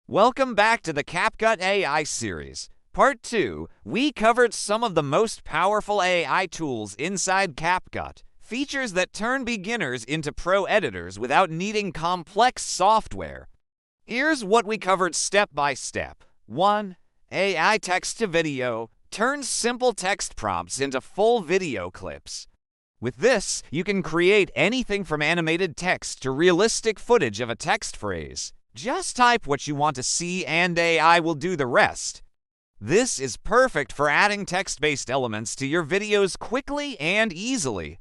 Welcome back to the CapCut AI series. Part 2, we covered some of the most powerful AI tools inside CapCut, features that turn beginners into pro editors without needing complex software. Here's what we covered step by step. 1. AI text-to-video turns simple text prompts into full video clips. With this, you can create anything from animated text to realistic footage of a text phrase. Just type what you want to see and AI will do the rest. This is perfect for adding text-based elements to your videos quickly and easily.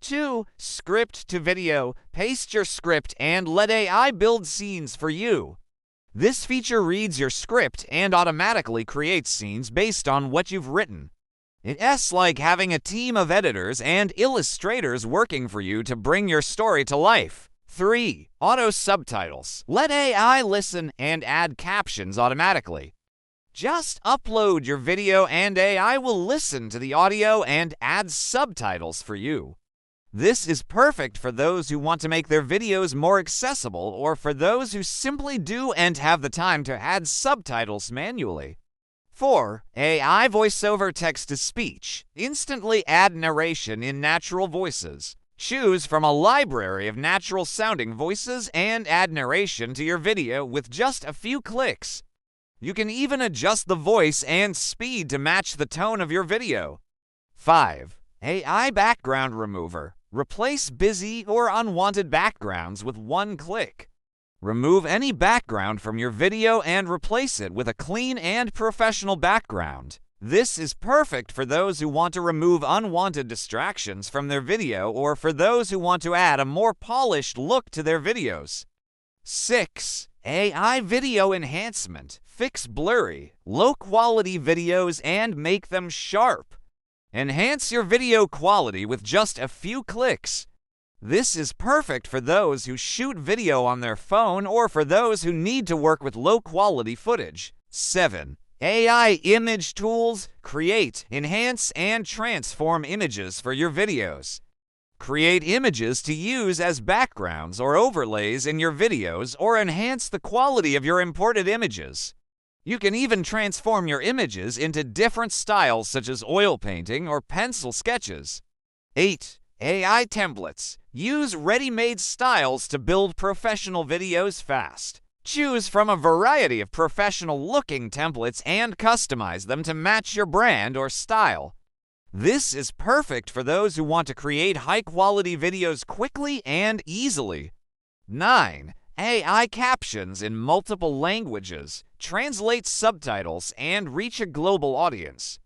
2. Script to video. Paste your script and let AI build scenes for you. This feature reads your script and automatically creates scenes based on what you've written. It's like having a team of editors and illustrators working for you to bring your story to life. 3. Auto subtitles. Let AI listen and add captions automatically. Just upload your video and AI will listen to the audio and add subtitles for you. This is perfect for those who want to make their videos more accessible or for those who simply do and have the time to add subtitles manually. 4. AI voiceover text-to-speech. Instantly add narration in natural voices. Choose from a library of natural-sounding voices and add narration to your video with just a few clicks. You can even adjust the voice and speed to match the tone of your video. 5. AI background remover. Replace busy or unwanted backgrounds with one click. Remove any background from your video and replace it with a clean and professional background. This is perfect for those who want to remove unwanted distractions from their video or for those who want to add a more polished look to their videos. 6. AI video enhancement. Fix blurry, low-quality videos and make them sharp. Enhance your video quality with just a few clicks. This is perfect for those who shoot video on their phone or for those who need to work with low-quality footage. 7. AI image tools. Create, enhance, and transform images for your videos. Create images to use as backgrounds or overlays in your videos or enhance the quality of your imported images. You can even transform your images into different styles such as oil painting or pencil sketches. 8. AI templates. Use ready-made styles to build professional videos fast. Choose from a variety of professional-looking templates and customize them to match your brand or style. This is perfect for those who want to create high-quality videos quickly and easily. 9. AI captions in multiple languages. Translate subtitles and reach a global audience.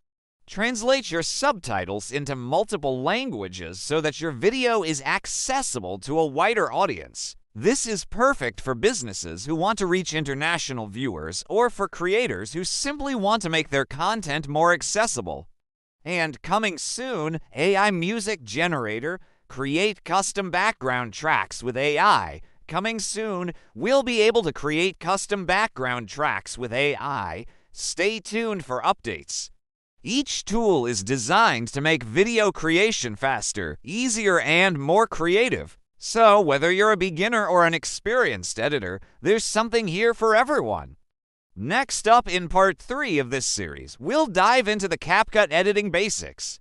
Translate your subtitles into multiple languages so that your video is accessible to a wider audience. This is perfect for businesses who want to reach international viewers or for creators who simply want to make their content more accessible. And coming soon, AI music generator. Create custom background tracks with AI. Coming soon, we'll be able to create custom background tracks with AI. Stay tuned for updates. Each tool is designed to make video creation faster, easier, and more creative. So, whether you're a beginner or an experienced editor, there's something here for everyone. Next up in part 3 of this series, we'll dive into the CapCut editing basics.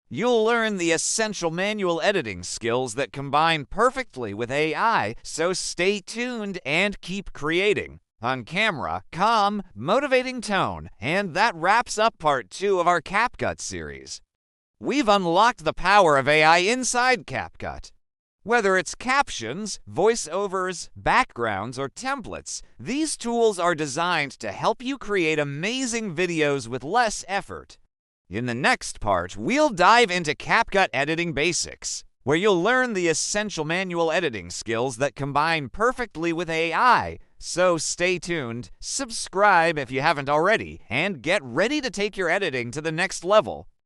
You'll learn the essential manual editing skills that combine perfectly with AI, so stay tuned and keep creating. On camera, calm, motivating tone, and that wraps up part 2 of our CapCut series. We've unlocked the power of AI inside CapCut. Whether it's captions, voiceovers, backgrounds, or templates, these tools are designed to help you create amazing videos with less effort. In the next part, we'll dive into CapCut editing basics, where you'll learn the essential manual editing skills that combine perfectly with AI. So stay tuned, subscribe if you haven't already, and get ready to take your editing to the next level.